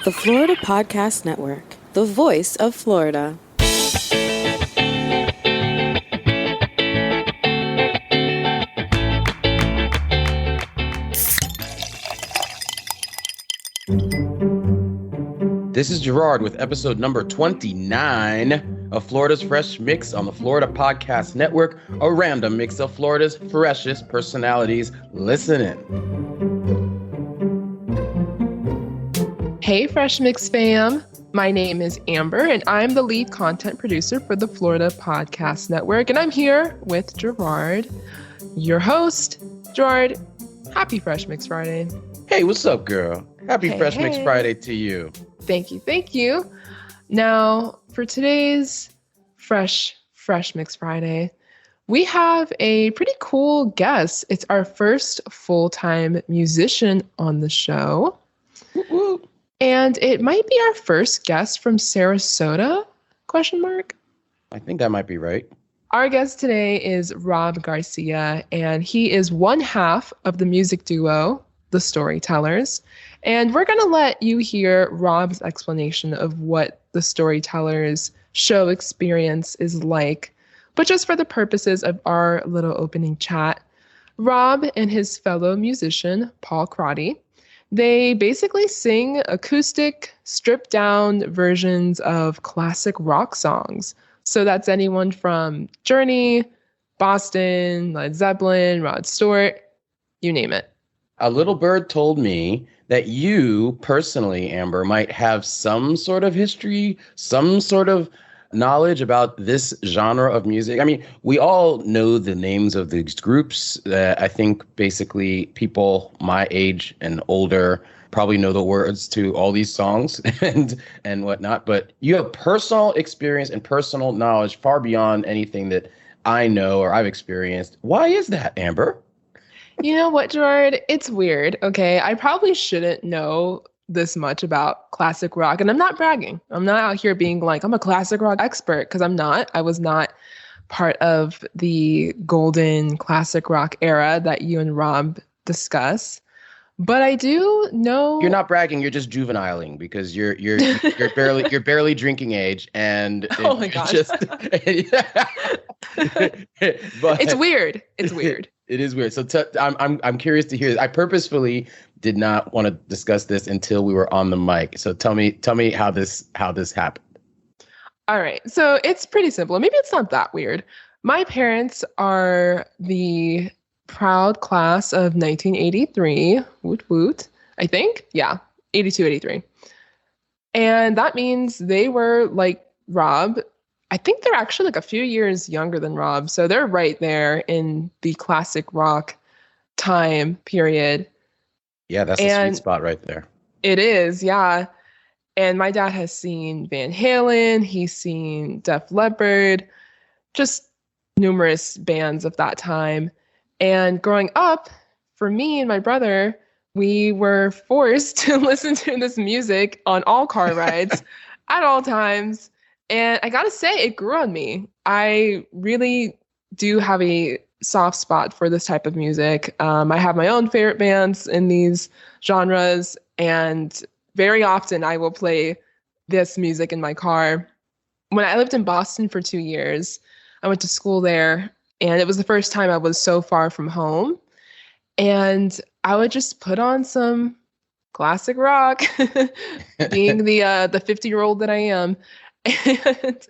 The Florida Podcast Network, the voice of Florida. This is Gerard with episode number 29 of Florida's Fresh Mix on the Florida Podcast Network, a random mix of Florida's freshest personalities. Listen in. Hey, Fresh Mix fam. My name is Amber, and I'm the lead content producer for the Florida Podcast Network, and I'm here with Gerard, your host. Gerard, happy Fresh Mix Friday. Hey, what's up, girl? Happy Fresh Mix Hey. Friday to you. Thank you. Now, for today's Fresh Mix Friday, we have a pretty cool guest. It's our first full-time musician on the show. Woo-woo. And it might be our first guest from Sarasota, ? I think that might be right. Our guest today is Rob Garcia, and he is one half of the music duo, the Storytellers. And we're going to let you hear Rob's explanation of what the Storytellers show experience is like. But just for the purposes of our little opening chat, Rob and his fellow musician, Paul Crotty, they basically sing acoustic, stripped-down versions of classic rock songs. So that's anyone from Journey, Boston, Led Zeppelin, Rod Stewart, you name it. A little bird told me that you personally, Amber, might have some sort of history, some sort of knowledge about this genre of music. I mean, we all know the names of these groups. I think basically people my age and older probably know the words to all these songs and whatnot. But you have personal experience and personal knowledge far beyond anything that I know or I've experienced. Why is that, Amber? You know what, Gerard? It's weird, okay? I probably shouldn't know this much about classic rock, and I'm not bragging. I'm not out here being like, I'm a classic rock expert, because I'm not. I was not part of the golden classic rock era that you and Rob discuss. But I do know. You're not bragging. You're just juveniling because you're barely drinking age, and Oh my gosh. But It's weird. It's weird. It is weird. So I'm curious to hear this. I purposefully did not want to discuss this until we were on the mic. So tell me how this happened. All right. So it's pretty simple. Maybe it's not that weird. My parents are the proud class of 1983. Woot woot. I think. Yeah. 82, 83. And that means they were like Rob. I think they're actually like a few years younger than Rob. So they're right there in the classic rock time period. Yeah, that's a sweet spot right there. It is, yeah. And my dad has seen Van Halen. He's seen Def Leppard, just numerous bands of that time. And growing up, for me and my brother, we were forced to listen to this music on all car rides at all times. And I gotta say, it grew on me. I really do have a soft spot for this type of music. I have my own favorite bands in these genres, and very often I will play this music in my car. When I lived in Boston for 2 years, I went to school there, and it was the first time I was so far from home. And I would just put on some classic rock, being the 50-year-old that I am. And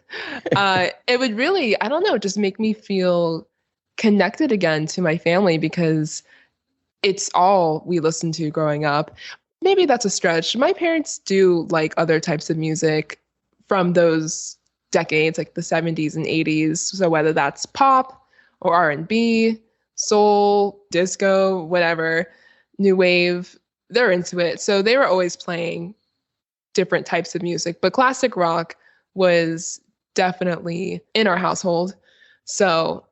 it would really, I don't know, just make me feel connected again to my family because it's all we listened to growing up. Maybe that's a stretch. My parents do like other types of music from those decades, like the 70s and 80s. So whether that's pop or R&B, soul, disco, whatever, new wave, they're into it. So they were always playing different types of music, but classic rock was definitely in our household. So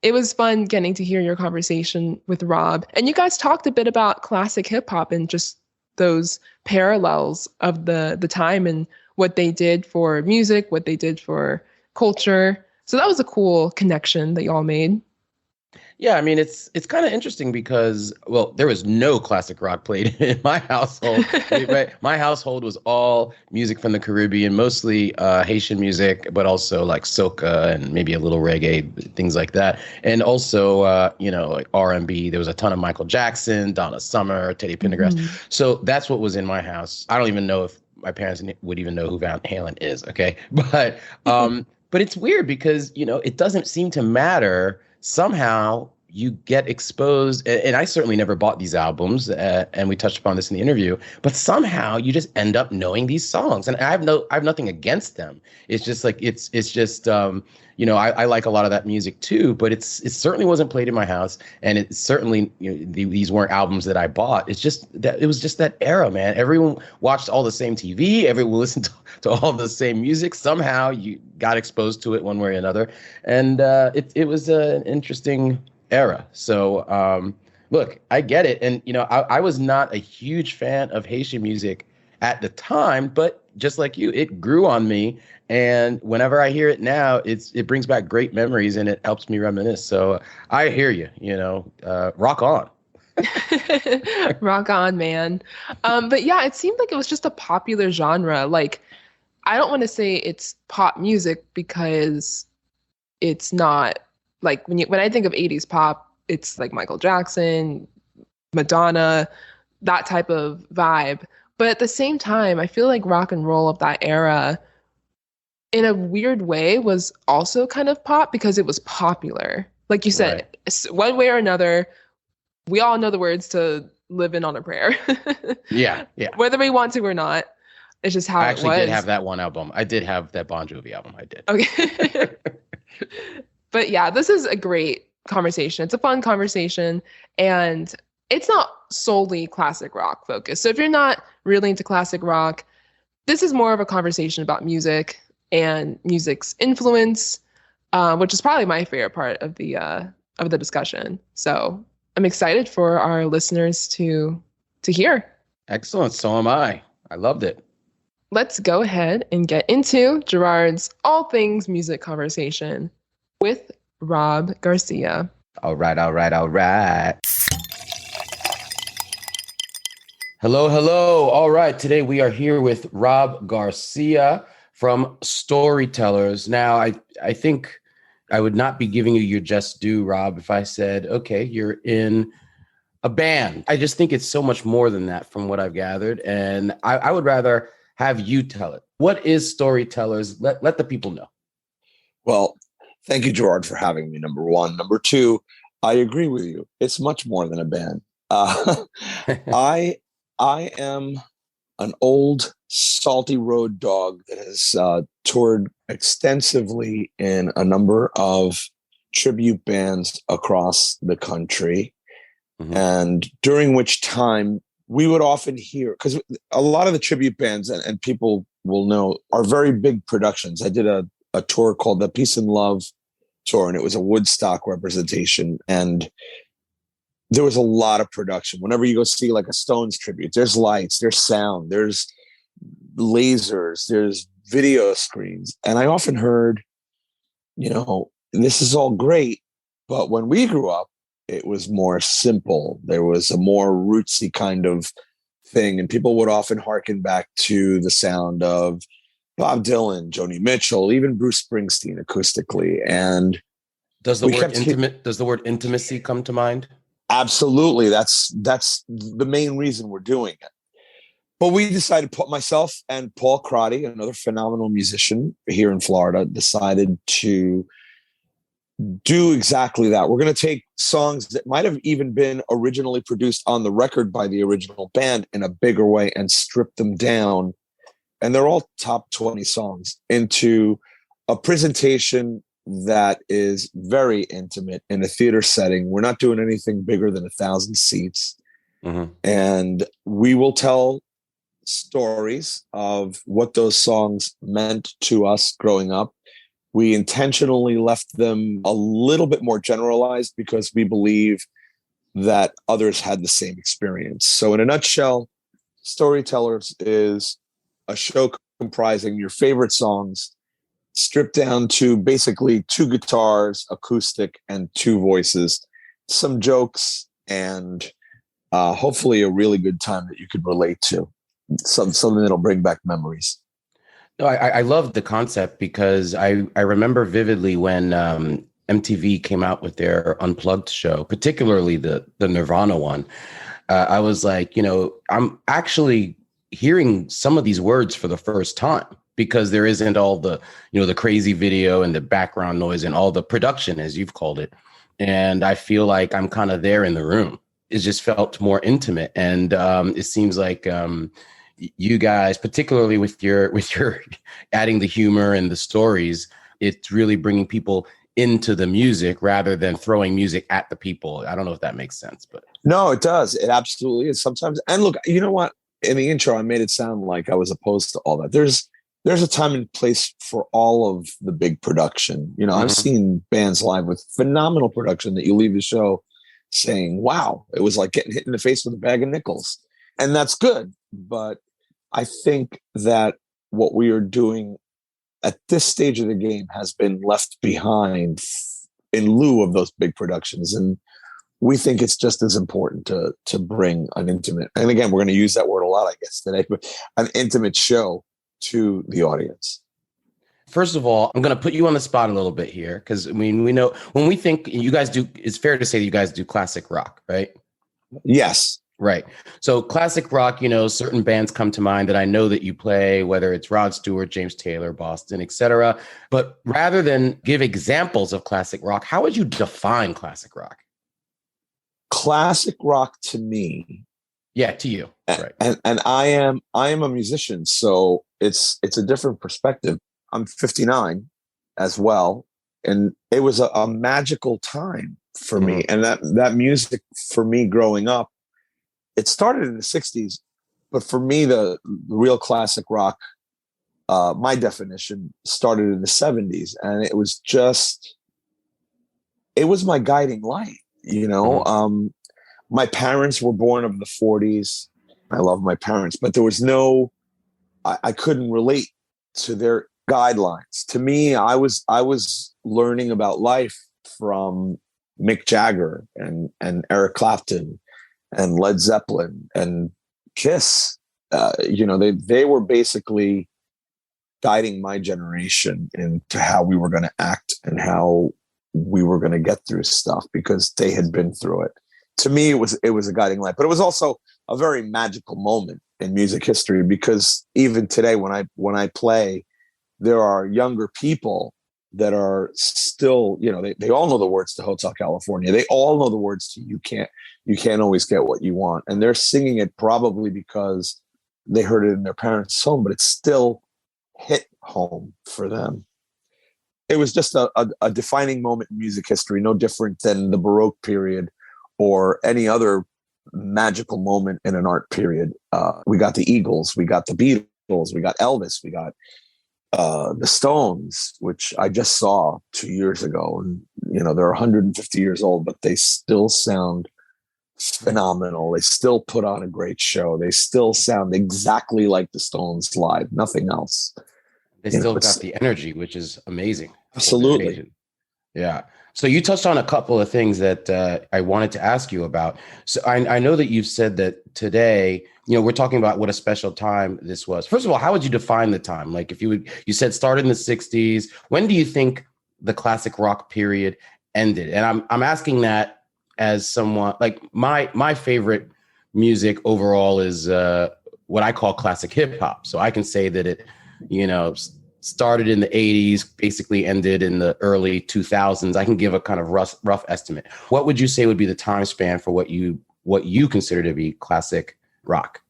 it was fun getting to hear your conversation with Rob. And you guys talked a bit about classic hip hop and just those parallels of the time and what they did for music, what they did for culture. So that was a cool connection that y'all made. Yeah, I mean it's kind of interesting because well, there was no classic rock played in my household. Right? My household was all music from the Caribbean, mostly Haitian music, but also like soca and maybe a little reggae, things like that, and also like R&B. There was a ton of Michael Jackson, Donna Summer, Teddy Pendergrass. So that's what was in my house. I don't even know if my parents would even know who Van Halen is. Okay, but it's weird because it doesn't seem to matter. Somehow you get exposed, and I certainly never bought these albums, and we touched upon this in the interview, but somehow you just end up knowing these songs, and I have nothing against them. It's just like it's just I like a lot of that music too, but it certainly wasn't played in my house, and it certainly these weren't albums that I bought. It's just that it was just that era, man. Everyone watched all the same TV, everyone listened to all the same music. Somehow you got exposed to it one way or another, and it was an interesting era. So look, I get it, and I was not a huge fan of Haitian music at the time, but just like you, it grew on me. And whenever I hear it now, it brings back great memories and it helps me reminisce. So I hear you, rock on. Rock on, man. But yeah, it seemed like it was just a popular genre. Like, I don't want to say it's pop music because it's not like when I think of 80s pop, it's like Michael Jackson, Madonna, that type of vibe. But at the same time, I feel like rock and roll of that era in a weird way was also kind of pop because it was popular. Like you said, one way or another, we all know the words to Living on a Prayer. Yeah. Whether we want to or not, it's just how it was. I actually did have that one album. I did have that Bon Jovi album. I did. Okay. But yeah, this is a great conversation. It's a fun conversation, and it's not solely classic rock focused. So if you're not really into classic rock, this is more of a conversation about music and music's influence, which is probably my favorite part of the discussion. So I'm excited for our listeners to hear. Excellent. So am I. I loved it. Let's go ahead and get into Gerard's all things music conversation with Rob Garcia. All right. Hello. All right. Today we are here with Rob Garcia from Storytellers. Now, I think I would not be giving you your just due, Rob, if I said, okay, you're in a band. I just think it's so much more than that from what I've gathered. And I would rather have you tell it. What is Storytellers? Let the people know. Well, thank you, Gerard, for having me, number one. Number two, I agree with you. It's much more than a band. I am an old salty road dog that has toured extensively in a number of tribute bands across the country. Mm-hmm. And during which time we would often hear, because a lot of the tribute bands, and people will know, are very big productions. I did a tour called the Peace and Love Tour, and it was a Woodstock representation. And there was a lot of production. Whenever you go see like a Stones tribute, there's lights, there's sound, there's lasers, there's video screens. And I often heard, this is all great, but when we grew up, it was more simple. There was a more rootsy kind of thing. And people would often hearken back to the sound of Bob Dylan, Joni Mitchell, even Bruce Springsteen acoustically. And does the word intimacy come to mind? Absolutely. That's the main reason we're doing it. But we decided, myself and Paul Crotty, another phenomenal musician here in Florida, decided to do exactly that. We're going to take songs that might have even been originally produced on the record by the original band in a bigger way and strip them down. And they're all top 20 songs into a presentation that is very intimate in a theater setting. We're not doing anything bigger than 1,000 seats. Mm-hmm. And we will tell stories of what those songs meant to us growing up. We intentionally left them a little bit more generalized because we believe that others had the same experience. So in a nutshell, Storytellers is a show comprising your favorite songs, stripped down to basically 2 guitars, acoustic, and 2 voices. some jokes, and hopefully a really good time that you could relate to. Something that'll bring back memories. No, I love the concept because I remember vividly when MTV came out with their Unplugged show, particularly the Nirvana one. I was like, I'm actually hearing some of these words for the first time because there isn't all the, the crazy video and the background noise and all the production, as you've called it. And I feel like I'm kind of there in the room. It just felt more intimate. And it seems like you guys, particularly with your adding the humor and the stories, it's really bringing people into the music rather than throwing music at the people. I don't know if that makes sense, but no, it does. It absolutely is sometimes. And look, you know what? In the intro, I made it sound like I was opposed to all that. There's a time and place for all of the big production. I've seen bands live with phenomenal production that you leave the show saying, wow, it was like getting hit in the face with a bag of nickels. And that's good. But I think that what we are doing at this stage of the game has been left behind in lieu of those big productions. And we think it's just as important to bring an intimate, and again, we're going to use that word a lot, I guess, today, but an intimate show to the audience. First of all, I'm going to put you on the spot a little bit here because we know when we think you guys do, it's fair to say that you guys do classic rock, right? Yes. Right. So classic rock, certain bands come to mind that I know that you play, whether it's Rod Stewart, James Taylor, Boston, etc. But rather than give examples of classic rock, how would you define classic rock? Classic rock to me. Yeah, to you. Right. And I am a musician, so it's a different perspective. I'm 59 as well. And it was a magical time for me. And that music for me growing up, it started in the 60s, but for me, the real classic rock, my definition started in the 70s. And it was my guiding light, my parents were born of the 40s. I love my parents, but there was I couldn't relate to their guidelines. To me, I was learning about life from Mick Jagger and Eric Clapton and Led Zeppelin and Kiss. They were basically guiding my generation into how we were going to act and how we were going to get through stuff because they had been through it. To me, it was a guiding light, but it was also a very magical moment in music history because even today, when I play, there are younger people that are still, they all know the words to Hotel California. They all know the words to You Can't Always Get What You Want. And they're singing it probably because they heard it in their parents' home, but it still hit home for them. It was just a defining moment in music history, no different than the Baroque period or any other magical moment in an art period. We got the Eagles, we got the Beatles, we got Elvis, we got the Stones, which I just saw 2 years ago. And, they're 150 years old, but they still sound phenomenal. They still put on a great show. They still sound exactly like the Stones live, nothing else. They still got the energy, which is amazing. Absolutely. Yeah. So you touched on a couple of things that I wanted to ask you about. So I know that you've said that today, we're talking about what a special time this was. First of all, how would you define the time? Like if you said started in the 60s, when do you think the classic rock period ended? And I'm asking that as someone like my favorite music overall is what I call classic hip hop. So I can say that it, started in the 80s, basically ended in the early 2000s. I can give a kind of rough estimate. What would you say would be the time span for what you consider to be classic rock?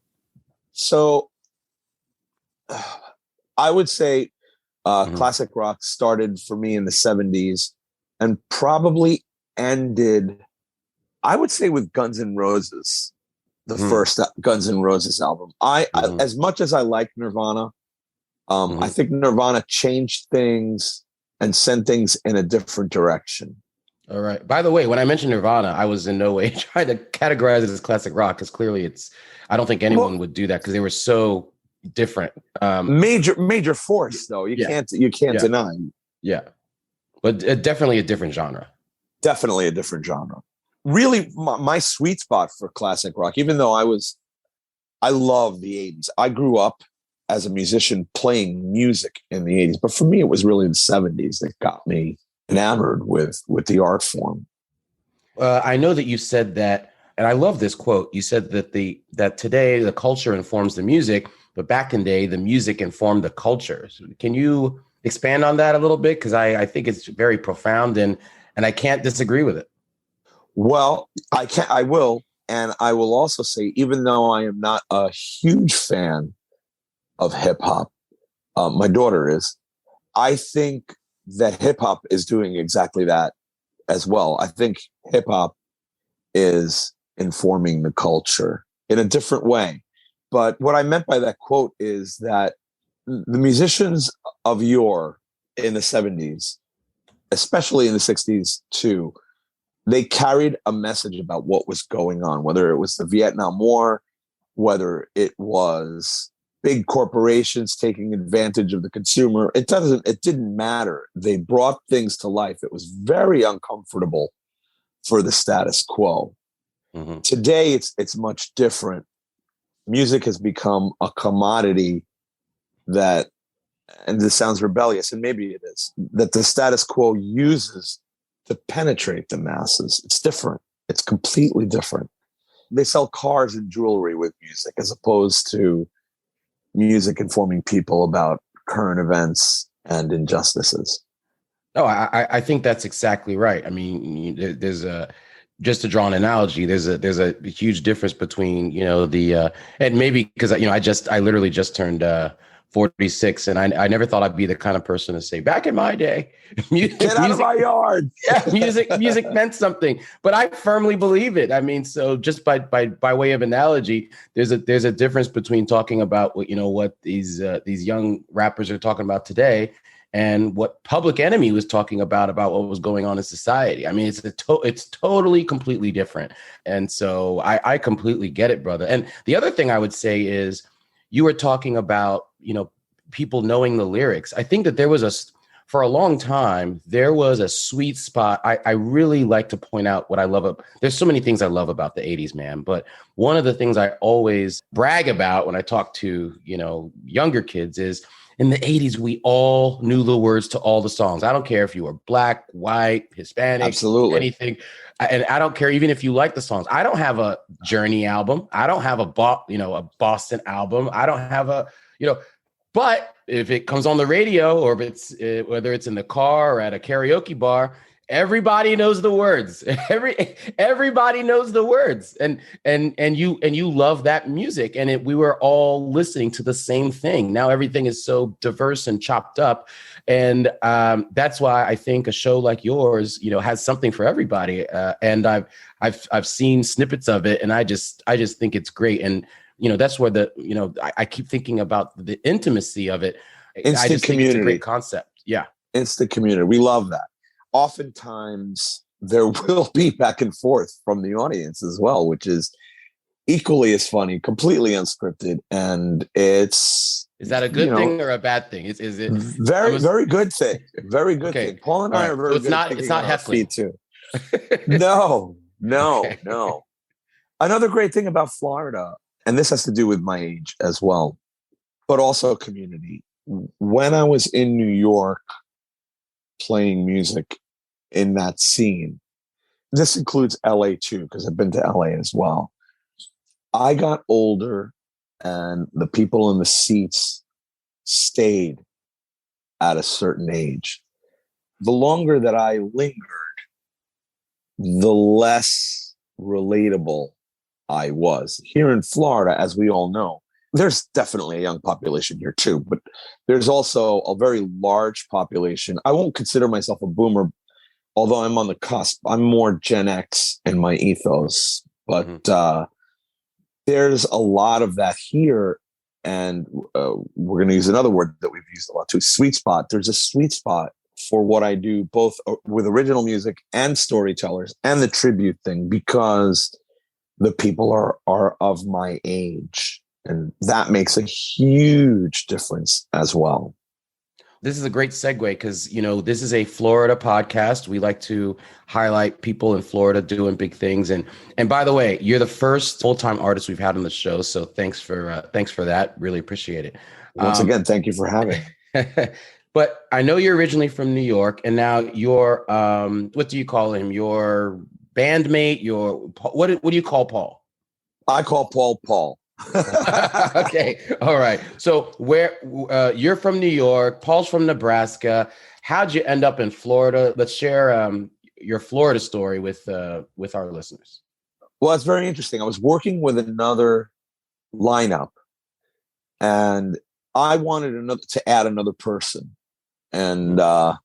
So I would say classic rock started for me in the 70s and probably ended, I would say, with Guns N' Roses, the first Guns N' Roses album. I as much as I like Nirvana, I think Nirvana changed things and sent things in a different direction. All right. By the way, when I mentioned Nirvana, I was in no way trying to categorize it as classic rock because clearly I don't think anyone would do that because they were so different. Major force, though. You can't deny. Yeah. But definitely a different genre. Definitely a different genre. really my sweet spot for classic rock, even though I love the 80s. I grew up as a musician playing music in the 80s, but for me, it was really the 70s that got me enamored with the art form. I know that you said that, and I love this quote. You said that today the culture informs the music, but back in the day, the music informed the culture. So can you expand on that a little bit? Because I think it's very profound, and I can't disagree with it. Well, I will. And I will also say, even though I am not a huge fan of hip hop, my daughter is, I think that hip hop is doing exactly that as well. I think hip hop is informing the culture in a different way. But what I meant by that quote is that the musicians of yore in the 70s, especially in the 60s too, they carried a message about what was going on, whether it was the Vietnam War, whether it was big corporations taking advantage of the consumer. It didn't matter. They brought things to life. It was very uncomfortable for the status quo. Mm-hmm. Today, it's much different. Music has become a commodity that, and this sounds rebellious, and maybe it is, that the status quo uses to penetrate the masses. It's different. It's completely different. They sell cars and jewelry with music as opposed to music informing people about current events and injustices. No, I think that's exactly right. I mean, there's just to draw an analogy, there's a huge difference between, and maybe because, I literally just turned 46, and I never thought I'd be the kind of person to say, back in my day, get out of my yard. Yeah, music meant something, but I firmly believe it. I mean, so just by way of analogy, there's a difference between talking about what these young rappers are talking about today and what Public Enemy was talking about what was going on in society. I mean, it's totally completely different. And so I completely get it, brother. And the other thing I would say is, you were talking about, people knowing the lyrics. I think that for a long time, there was a sweet spot. I really like to point out what I love. There's so many things I love about the 80s, man. But one of the things I always brag about when I talk to, younger kids is, in the 80s, we all knew the words to all the songs. I don't care if you were black, white, Hispanic, absolutely anything. And I don't care even if you like the songs. I don't have a Journey album. I don't have a Boston album. I don't have but if it comes on the radio, or if it's whether it's in the car or at a karaoke bar, everybody knows the words. Everybody knows the words, and you love that music, and we were all listening to the same thing. Now everything is so diverse and chopped up, and that's why I think a show like yours, has something for everybody. And I've seen snippets of it, and I just think it's great. And that's where I keep thinking about the intimacy of it. I just think it's a great concept. Yeah, instant community. We love that. Oftentimes there will be back and forth from the audience as well, which is equally as funny, completely unscripted. And is that a good thing or a bad thing? Is it very good thing? Very good thing. Paul and I are very good. It's not Heffley too. No. Another great thing about Florida, and this has to do with my age as well, but also community. When I was in New York playing music in that scene, this includes LA too, because I've been to LA as well. I got older and the people in the seats stayed at a certain age. The longer that I lingered, the less relatable I was. Here in Florida, as we all know, there's definitely a young population here too, but there's also a very large population. I won't consider myself a boomer, although I'm on the cusp. I'm more Gen X in my ethos, but there's a lot of that here. And we're going to use another word that we've used a lot too, sweet spot. There's a sweet spot for what I do, both with original music and storytellers and the tribute thing, because the people are of my age. And that makes a huge difference as well. this is a great segue because, this is a Florida podcast. We like to highlight people in Florida doing big things. And by the way, you're the first full-time artist we've had on the show. So thanks for that. Really appreciate it. Once again, thank you for having me. But I know you're originally from New York, and now you're, what do you call him? Your bandmate, what do you call Paul? I call Paul Paul. Okay. All right. So where you're from New York, Paul's from Nebraska. How'd you end up in Florida? Let's share your Florida story with our listeners. Well, it's very interesting. I was working with another lineup, and I wanted to add another person. And the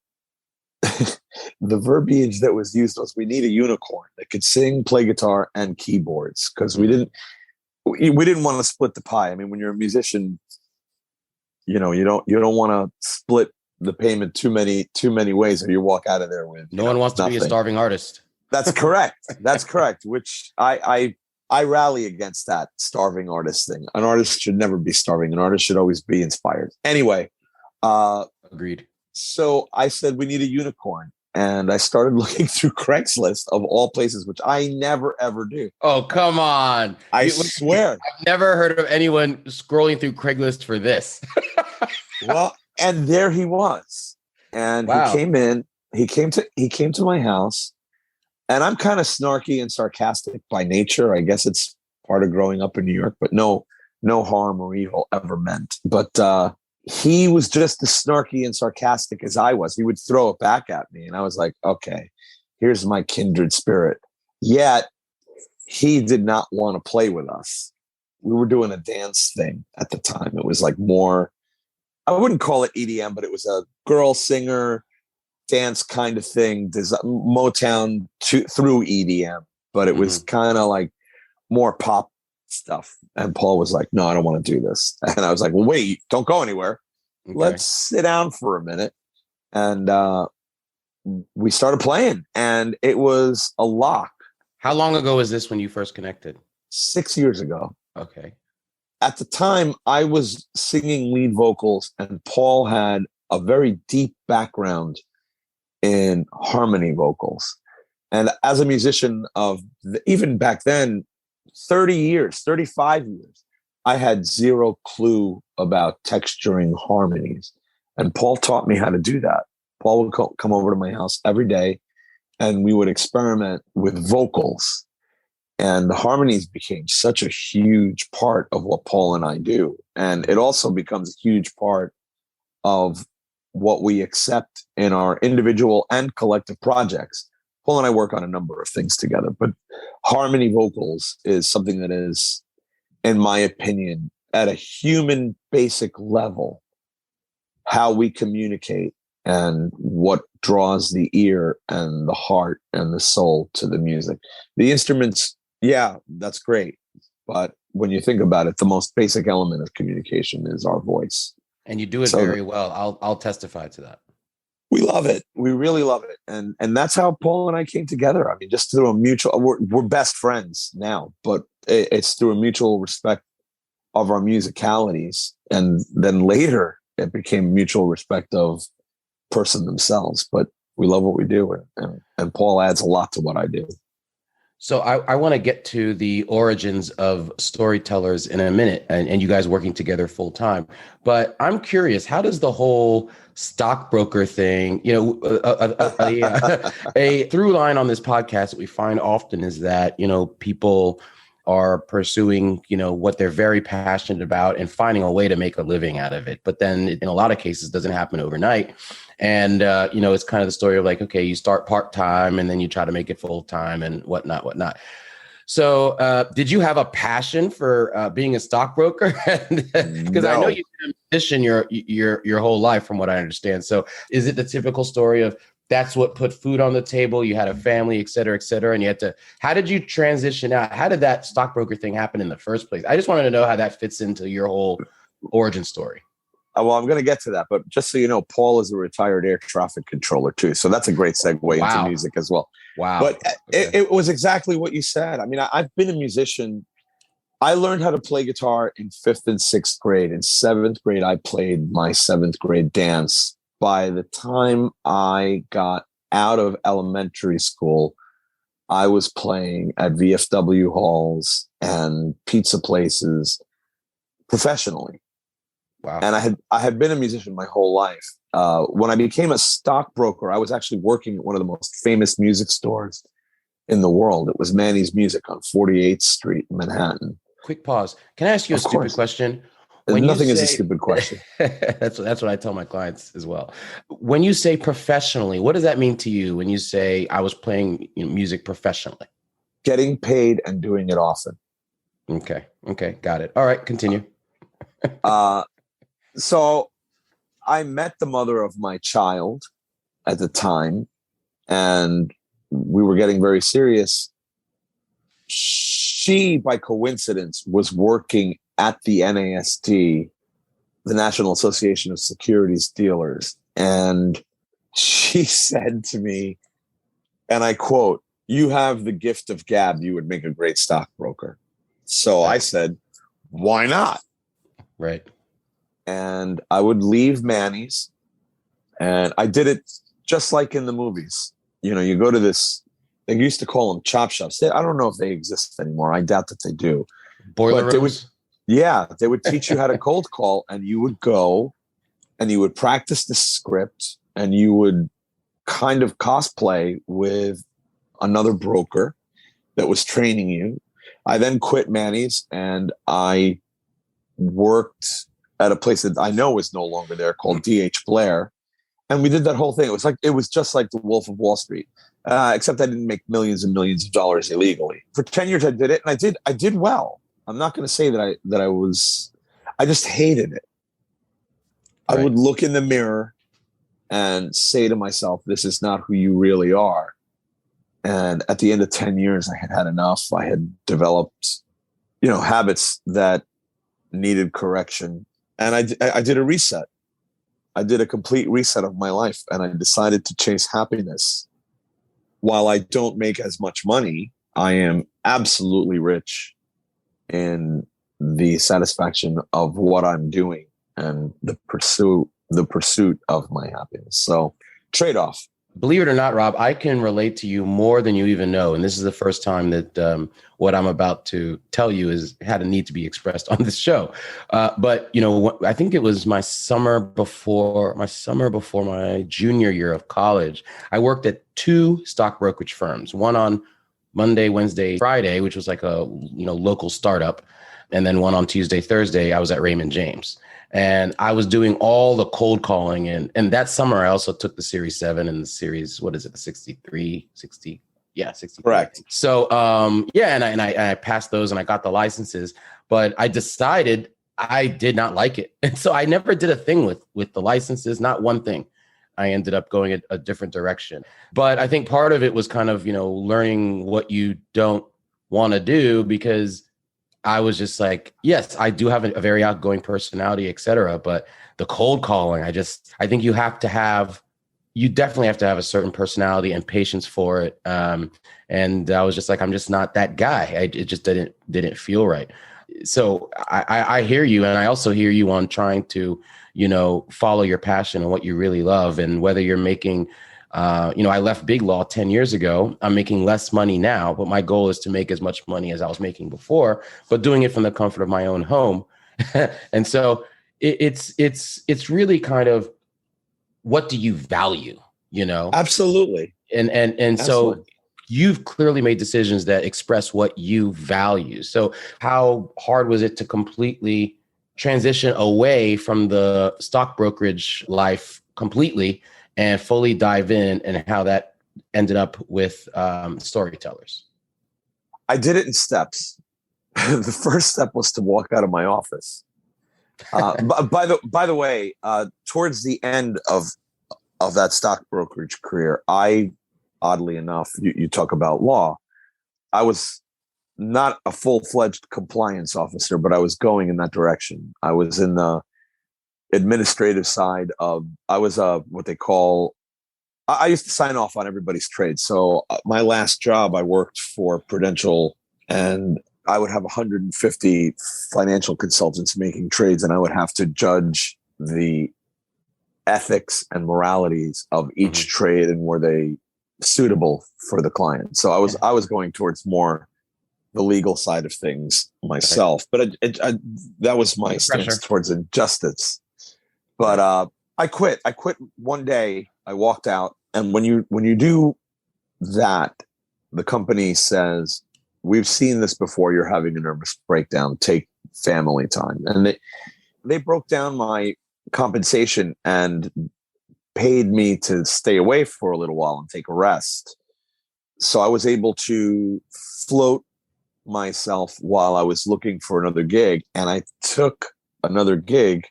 verbiage that was used was, we need a unicorn that could sing, play guitar, and keyboards, because we didn't want to split the pie. I mean, when you're a musician, you don't want to split the payment too many ways, or you walk out of there with no one wants nothing. To be a starving artist. That's correct. That's correct. Which I rally against that starving artist thing. An artist should never be starving. An artist should always be inspired. Anyway, agreed. So I said, we need a unicorn. And I started looking through Craigslist, of all places, which I never, ever do. Oh, come on. I swear. I've never heard of anyone scrolling through Craigslist for this. Well, and there he was. And wow. He came in. He came to my house. And I'm kind of snarky and sarcastic by nature. I guess it's part of growing up in New York, but no harm or evil ever meant. But he was just as snarky and sarcastic as I was. He would throw it back at me. And I was like, okay, here's my kindred spirit. Yet he did not want to play with us. We were doing a dance thing at the time. It was like more, I wouldn't call it EDM, but it was a girl singer dance kind of thing, Motown through EDM, but it was kind of like more pop stuff. And Paul was like, no, I don't want to do this. And I was like, well, wait, don't go anywhere. Okay. Let's sit down for a minute. And we started playing, and it was a lock. How long ago was this when you first connected? 6 years ago. Okay. At the time, I was singing lead vocals, and Paul had a very deep background in harmony vocals. And as a musician of even back then, 30 years, 35 years, I had zero clue about texturing harmonies. And Paul taught me how to do that. Paul would come over to my house every day, and we would experiment with vocals. And the harmonies became such a huge part of what Paul and I do. And it also becomes a huge part of what we accept in our individual and collective projects. Paul and I work on a number of things together, but harmony vocals is something that is, in my opinion, at a human basic level, how we communicate and what draws the ear and the heart and the soul to the music. The instruments, yeah, that's great. But when you think about it, the most basic element of communication is our voice. And you do it very well. I'll testify to that. We love it. We really love it. And that's how Paul and I came together. I mean, just through a mutual, we're best friends now, but it's through a mutual respect of our musicalities. And then later it became mutual respect of person themselves. But we love what we do. And Paul adds a lot to what I do. So I want to get to the origins of Storytellers in a minute, and you guys working together full time. But I'm curious, how does the whole stockbroker thing, a through line on this podcast that we find often is that, people are pursuing, what they're very passionate about and finding a way to make a living out of it. But then in a lot of cases, it doesn't happen overnight. And, it's kind of the story of like, okay, you start part-time and then you try to make it full-time and whatnot. So did you have a passion for being a stockbroker? Because I know you've been a musician your whole life, from what I understand. So is it the typical story of that's what put food on the table, you had a family, et cetera, and you had to, how did you transition out? How did that stockbroker thing happen in the first place? I just wanted to know how that fits into your whole origin story. Well, I'm going to get to that, but just so you know, Paul is a retired air traffic controller too. So that's a great segue into music as well. Wow. But it was exactly what you said. I mean, I've been a musician. I learned how to play guitar in 5th and 6th grade. In 7th grade, I played my 7th grade dance by the time I got out of elementary school, I was playing at VFW halls and pizza places professionally. Wow. And I had been a musician my whole life. When I became a stockbroker, I was actually working at one of the most famous music stores in the world. It was Manny's Music on 48th Street in Manhattan. Quick pause. Can I ask you a stupid question? Nothing is a stupid question. That's what I tell my clients as well. When you say professionally, what does that mean to you when you say I was playing music professionally? Getting paid and doing it often. Okay. Got it. All right. Continue. So I met the mother of my child at the time, and we were getting very serious. She, by coincidence, was working at the NASD, the National Association of Securities Dealers. And she said to me, and I quote, "You have the gift of gab. You would make a great stockbroker." So I said, why not? Right. And I would leave Manny's, and I did it just like in the movies. You go to this, they used to call them chop shops. I don't know if they exist anymore. I doubt that they do. Boiler rooms? They would teach you how to cold call, and you would go and you would practice the script, and you would kind of cosplay with another broker that was training you. I then quit Manny's, and I worked at a place that I know is no longer there called D.H. Blair. And we did that whole thing. It was just like the Wolf of Wall Street, except I didn't make millions and millions of dollars illegally. For 10 years I did it, and I did well. I'm not going to say I just hated it. Right. I would look in the mirror and say to myself, this is not who you really are. And at the end of 10 years, I had had enough. I had developed, habits that needed correction. And I did a reset. I did a complete reset of my life, and I decided to chase happiness. While I don't make as much money, I am absolutely rich in the satisfaction of what I'm doing and the pursuit of my happiness. So trade-off. Believe it or not, Rob, I can relate to you more than you even know. And this is the first time that what I'm about to tell you had a need to be expressed on this show. But, I think it was my summer before my junior year of college. I worked at 2 stock brokerage firms, one on Monday, Wednesday, Friday, which was like a, local startup. And then one on Tuesday, Thursday, I was at Raymond James. And I was doing all the cold calling. And that summer, I also took the Series 7 and the Series, what is it, the 63, 60? Yeah, 63. Correct. So, and I passed those and I got the licenses. But I decided I did not like it. And so I never did a thing with the licenses, not one thing. I ended up going a different direction. But I think part of it was kind of, learning what you don't want to do, because I was just like, yes, I do have a very outgoing personality, et cetera. But the cold calling, I think you definitely have to have a certain personality and patience for it. And I was just like, I'm just not that guy. It just didn't feel right. So I hear you. And I also hear you on trying to, follow your passion and what you really love. And whether you're making, I left Big Law 10 years ago. I'm making less money now, but my goal is to make as much money as I was making before, but doing it from the comfort of my own home. And so it's really kind of, what do you value, Absolutely. And so you've clearly made decisions that express what you value. So how hard was it to completely transition away from the stock brokerage life completely and fully dive in, and how that ended up with Storytellers? I did it in steps. The first step was to walk out of my office. By the way, towards the end of that stock brokerage career, oddly enough, you talk about law, I was not a full-fledged compliance officer, but I was going in that direction. I was in the administrative side of, I was what they call, I used to sign off on everybody's trade. So my last job, I worked for Prudential, and I would have 150 financial consultants making trades, and I would have to judge the ethics and moralities of each trade, and were they suitable for the client. So I was going towards more the legal side of things myself, but that was my stance towards injustice. But I quit one day. I walked out, and when you do that, the company says, we've seen this before, you're having a nervous breakdown, take family time. And they broke down my compensation and paid me to stay away for a little while and take a rest. So I was able to float myself while I was looking for another gig. And I took another gig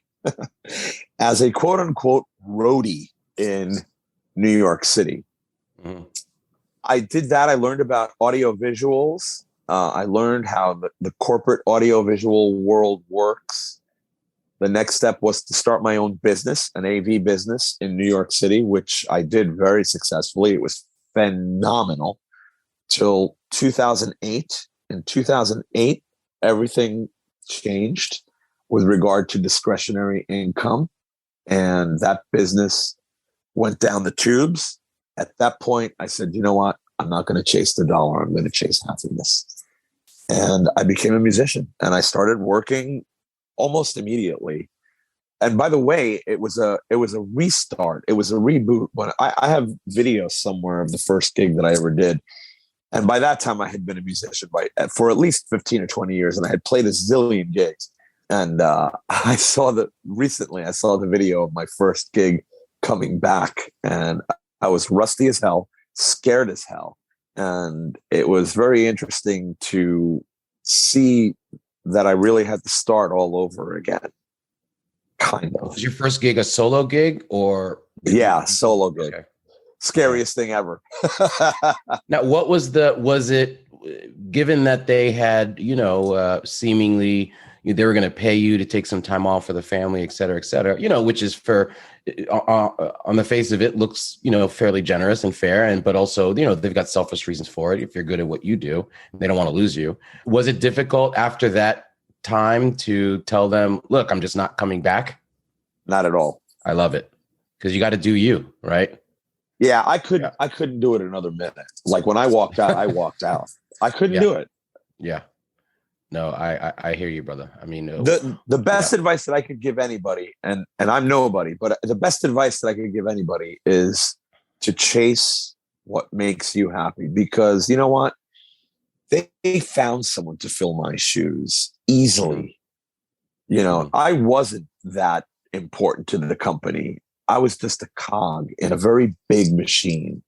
as a quote unquote roadie in New York City. I did that. I learned about audio visuals. I learned how the corporate audio visual world works. The next step was to start my own business, an AV business in New York City, which I did very successfully. It was phenomenal till 2008. In 2008, everything changed with regard to discretionary income, and that business went down the tubes. At that point, I said, you know what? I'm not going to chase the dollar. I'm going to chase happiness. And I became a musician, and I started working almost immediately. And by the way, it was a restart. It was a reboot. When I have videos somewhere of the first gig that I ever did. And by that time I had been a musician for at least 15 or 20 years, and I had played a zillion gigs. And I saw the video of my first gig coming back, and I was rusty as hell, scared as hell. And it was very interesting to see that I really had to start all over again. Kind of. Was your first gig a solo gig or? Yeah, solo gig. Okay. Scariest thing ever. Now, was it, given that they had, seemingly they were going to pay you to take some time off for the family, et cetera, which is on the face of it looks, fairly generous and fair. But also, they've got selfish reasons for it. If you're good at what you do, they don't want to lose you. Was it difficult after that time to tell them, look, I'm just not coming back? Not at all. I love it. Because you got to do you, right? Yeah, I couldn't do it another minute. Like when I walked out, I walked out. I couldn't do it. Yeah. No, I hear you, brother. I mean, the best advice that I could give anybody, and I'm nobody, but the best advice that I could give anybody is to chase what makes you happy. Because you know what? They found someone to fill my shoes easily. I wasn't that important to the company. I was just a cog in a very big machine.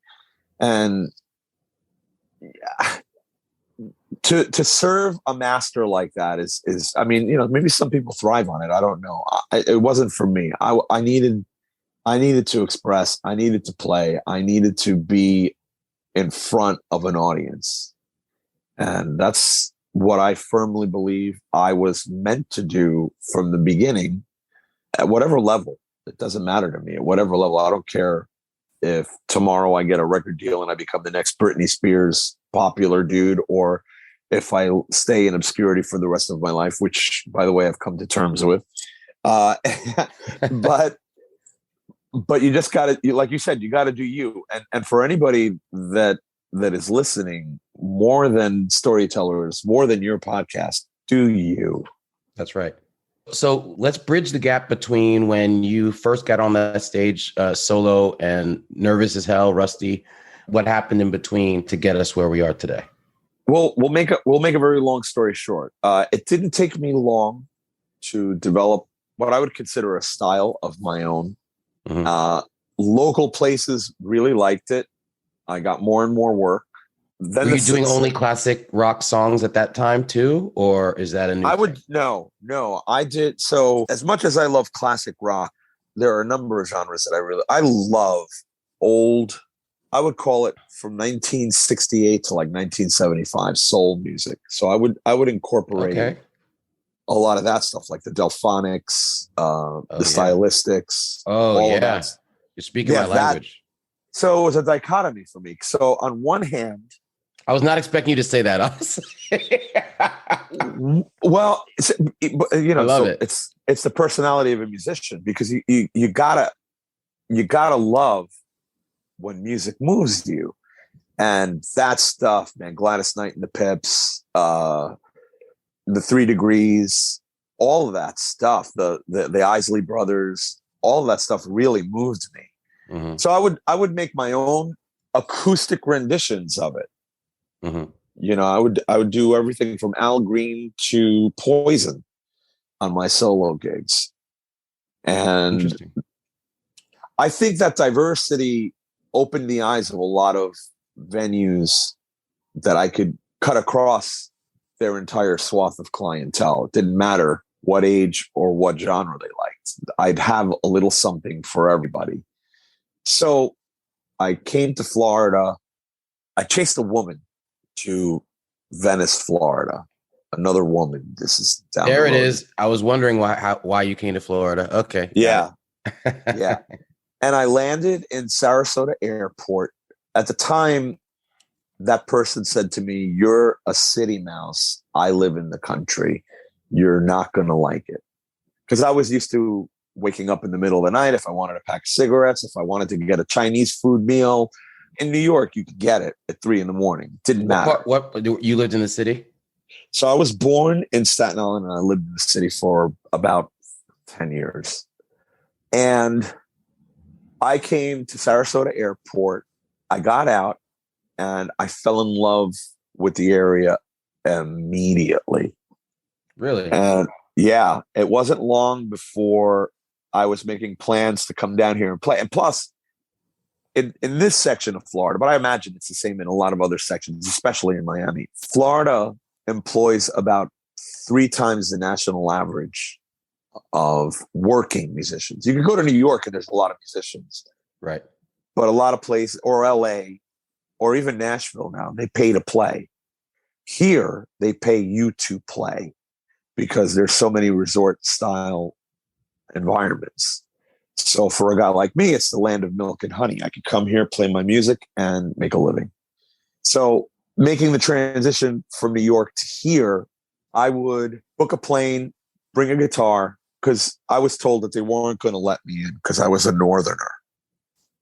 And to serve a master like that is I mean, maybe some people thrive on it. I don't know. It wasn't for me. I needed to express. I needed to play. I needed to be in front of an audience. And that's what I firmly believe I was meant to do from the beginning, at whatever level. It doesn't matter to me at whatever level. I don't care if tomorrow I get a record deal and I become the next Britney Spears popular dude, or if I stay in obscurity for the rest of my life, which, by the way, I've come to terms with. But you just got to, like you said, you got to do you. And for anybody that is listening, more than storytellers, more than your podcast, do you. That's right. So let's bridge the gap between when you first got on that stage solo and nervous as hell, rusty. What happened in between to get us where we are today? Well, we'll make a very long story short. It didn't take me long to develop what I would consider a style of my own. Local places really liked it. I got more and more work. Then were you doing only classic rock songs at that time too, or is that a new thing? No, I did. So as much as I love classic rock, there are a number of genres that I love old. I would call it from 1968 to like 1975 soul music. So I would incorporate a lot of that stuff, like the Delphonics, the Stylistics. Oh yeah, you're speaking my language. So it was a dichotomy for me. So on one hand, I was not expecting you to say that, honestly. Well, I love it. It's It's the personality of a musician, because you gotta you gotta love when music moves you. And that stuff, man, Gladys Knight and the Pips, the 3 Degrees, all of that stuff, the Isley Brothers, all of that stuff really moved me. Mm-hmm. So I would make my own acoustic renditions of it. Mm-hmm. You know, I would do everything from Al Green to Poison on my solo gigs. And Interesting. I think that diversity opened the eyes of a lot of venues that I could cut across their entire swath of clientele. It didn't matter what age or what genre they liked. I'd have a little something for everybody. So I came to Florida. I chased a woman to Venice, Florida. Another woman. This is down There the road. it is. I was wondering why you came to Florida. Okay. Yeah. Yeah. And I landed in Sarasota Airport. At the time, that person said to me, "You're a city mouse. I live in the country. You're not going to like it." Because I was used to waking up in the middle of the night if I wanted to pack cigarettes, if I wanted to get a Chinese food meal. In New York, you could get it at 3 a.m. Didn't matter. What you lived in the city? So I was born in Staten Island and I lived in the city for about 10 years. And I came to Sarasota Airport. I got out and I fell in love with the area immediately. Really? And yeah, it wasn't long before I was making plans to come down here and play. And plus, in this section of Florida, but I imagine it's the same in a lot of other sections, especially in Miami, Florida employs about 3 times the national average of working musicians. You can go to New York and there's a lot of musicians. Right. But a lot of places, or LA, or even Nashville now, they pay to play. Here, they pay you to play because there's so many resort style environments. So for a guy like me, it's the land of milk and honey. I could come here, play my music, and make a living. So making the transition from New York to here, I would book a plane, bring a guitar, because I was told that they weren't going to let me in because I was a northerner.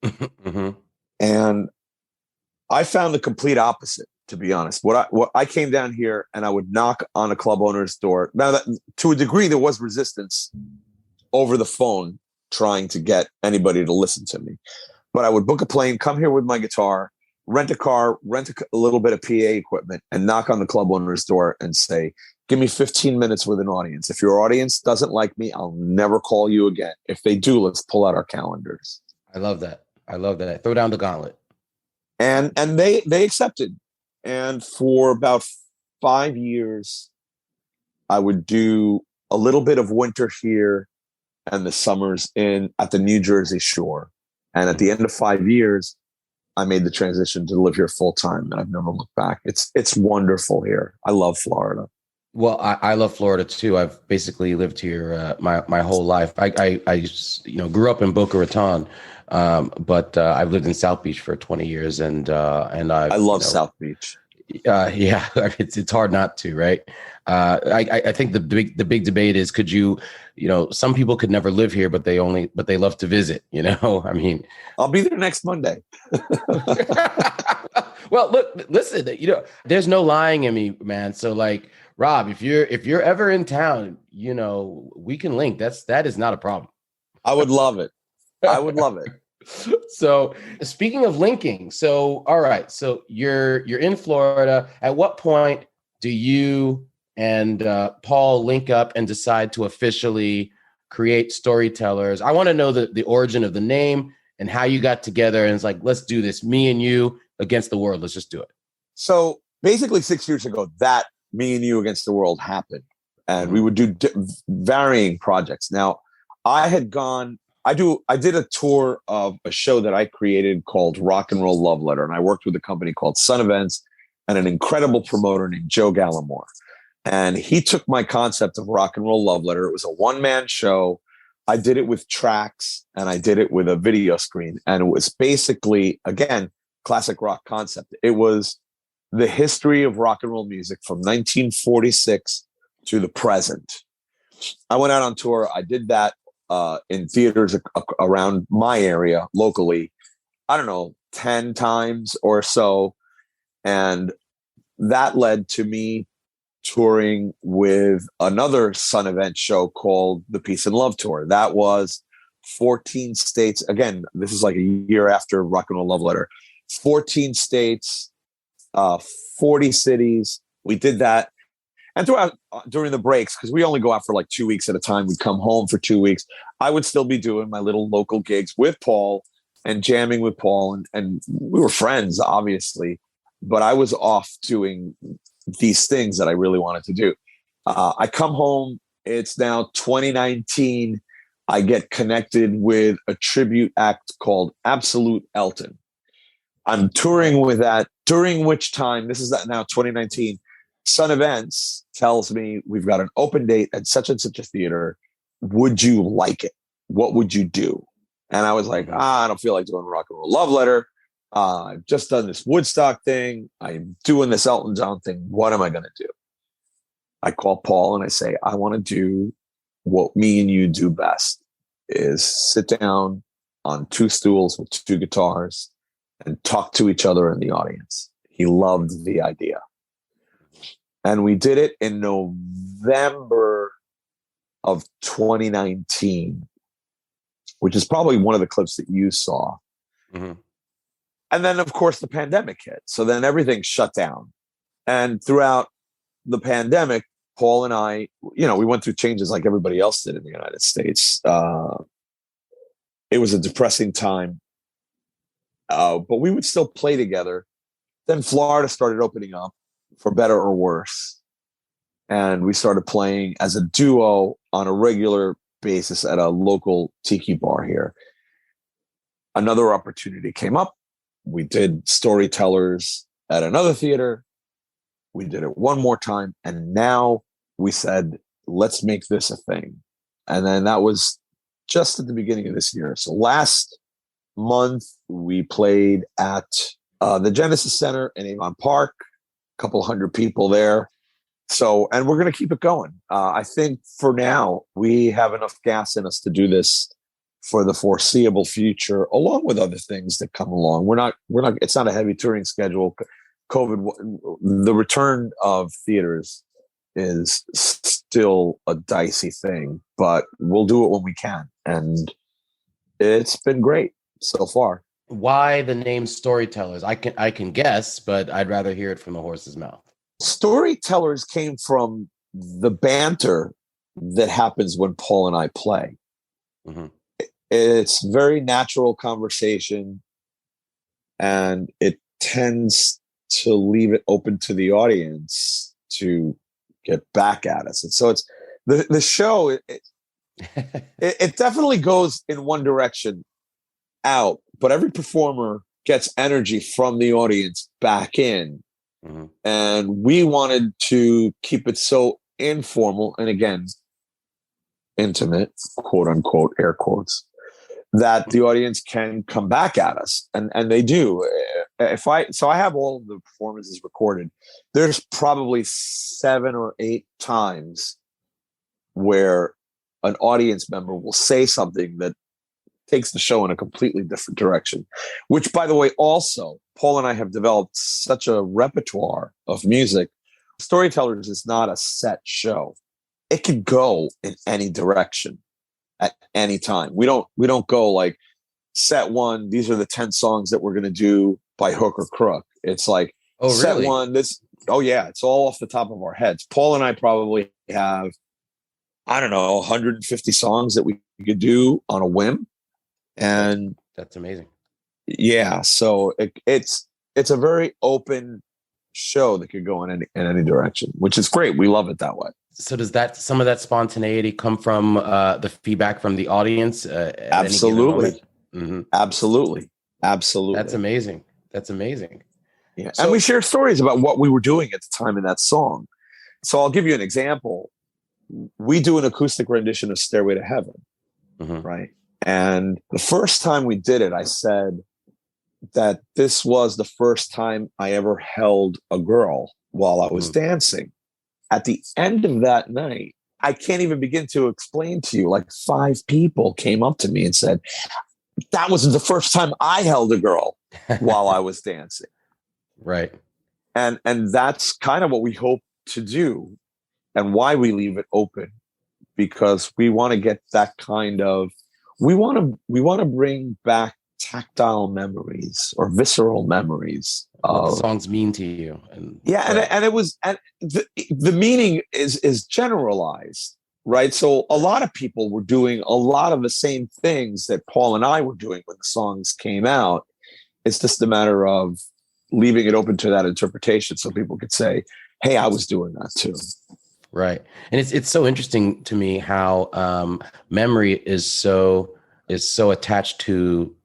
Mm-hmm. And I found the complete opposite, to be honest. What I came down here and I would knock on a club owner's door. Now, that, to a degree, there was resistance over the phone trying to get anybody to listen to me. But I would book a plane, come here with my guitar, rent a car, rent a little bit of PA equipment, and knock on the club owner's door and say, "Give me 15 minutes with an audience. If your audience doesn't like me, I'll never call you again. If they do, let's pull out our calendars." I love that. I love that. Throw down the gauntlet. And they accepted. And for about 5 years, I would do a little bit of winter here and the summers at the New Jersey shore. And at the end of 5 years, I made the transition to live here full time, and I've never looked back. It's wonderful here. I love Florida. Well, I love Florida too. I've basically lived here my whole life. I grew up in Boca Raton, but I've lived in South Beach for 20 years, and I love South Beach. Yeah, it's hard not to, right? I think the big debate is, could you some people could never live here, but they love to visit. I mean, I'll be there next Monday. Well, listen, there's no lying in me, man. So like, Rob, if you're ever in town, we can link. That is not a problem. I would love it. I would love it. So speaking of linking, so all right, so you're in Florida. At what point do you and Paul link up and decide to officially create Storytellers? I want to know the origin of the name and how you got together. And it's like, let's do this. Me and you against the world. Let's just do it. So basically 6 years ago, that Me and You Against the World happened, and we would do varying projects. Now, I did a tour of a show that I created called Rock and Roll Love Letter, and I worked with a company called Sun Events and an incredible promoter named Joe Gallimore. And he took my concept of Rock and Roll Love Letter. It was a one-man show. I did it with tracks, and I did it with a video screen. And it was basically, again, classic rock concept. It was the history of rock and roll music from 1946 to the present. I went out on tour. I did that in theaters around my area locally, I don't know, 10 times or so. And that led to me touring with another Sun Event show called the Peace and Love Tour. That was 14 states. Again, this is like a year after Rock and Roll Love Letter. 14 states, 40 cities. We did that. And throughout, during the breaks, because we only go out for like 2 weeks at a time, we'd come home for 2 weeks. I would still be doing my little local gigs with Paul and jamming with Paul. And we were friends, obviously, but I was off doing these things that I really wanted to do. I come home. It's now 2019. I get connected with a tribute act called Absolute Elton. I'm touring with that, during which time, this is now 2019, Sun Events tells me we've got an open date at such and such a theater. Would you like it? What would you do? And I was like, I don't feel like doing Rock and Roll Love Letter. I've just done this Woodstock thing. I'm doing this Elton John thing. What am I going to do? I call Paul and I say, I want to do what me and you do best, is sit down on 2 stools with 2 guitars and talk to each other in the audience. He loved the idea. And we did it in November of 2019, which is probably one of the clips that you saw. Mm-hmm. And then, of course, the pandemic hit. So then everything shut down. And throughout the pandemic, Paul and I, we went through changes like everybody else did in the United States. It was a depressing time, but we would still play together. Then Florida started opening up, for better or worse. And we started playing as a duo on a regular basis at a local tiki bar here. Another opportunity came up. We did Storytellers at another theater. We did it one more time. And now we said, let's make this a thing. And then that was just at the beginning of this year. So last month, we played at the Genesis Center in Avon Park, a couple hundred people there. So, and we're going to keep it going. I think for now, we have enough gas in us to do this for the foreseeable future, along with other things that come along. It's not a heavy touring schedule. COVID, the return of theaters is still a dicey thing, but we'll do it when we can. And it's been great so far. Why the name Storytellers? I can guess, but I'd rather hear it from the horse's mouth. Storytellers came from the banter that happens when Paul and I play. Mm-hmm. It's very natural conversation, and it tends to leave it open to the audience to get back at us. And so it's the show. It definitely goes in one direction out, but every performer gets energy from the audience back in. Mm-hmm. And we wanted to keep it so informal and, again, intimate, quote unquote, air quotes, that the audience can come back at us. And they do. So I have all of the performances recorded. There's probably 7 or 8 times where an audience member will say something that takes the show in a completely different direction, which, by the way, also Paul and I have developed such a repertoire of music. Storytellers is not a set show. It can go in any direction at any time. We don't go like set 1. These are the 10 songs that we're going to do by hook or crook. It's like set really? 1. Oh yeah. It's all off the top of our heads. Paul and I probably have, I don't know, 150 songs that we could do on a whim. And that's amazing. Yeah. So it's a very open show that could go in any direction, which is great. We love it that way. So does some of that spontaneity come from the feedback from the audience? Absolutely. Mm-hmm. Absolutely. That's amazing. Yeah. So, and we share stories about what we were doing at the time in that song. So I'll give you an example. We do an acoustic rendition of Stairway to Heaven, mm-hmm. right? And the first time we did it, I said that this was the first time I ever held a girl while I was dancing. At the end of that night, I can't even begin to explain to you. Like 5 people came up to me and said, that was the first time I held a girl while I was dancing. Right. And that's kind of what we hope to do and why we leave it open, because we want to get that kind of, we want to bring back tactile memories or visceral memories What the of songs mean to you. And and it was, and the meaning is generalized, right? So a lot of people were doing a lot of the same things that Paul and I were doing when the songs came out. It's just a matter of leaving it open to that interpretation so people could say, hey, I was doing that too. Right. And it's so interesting to me how memory is so attached to,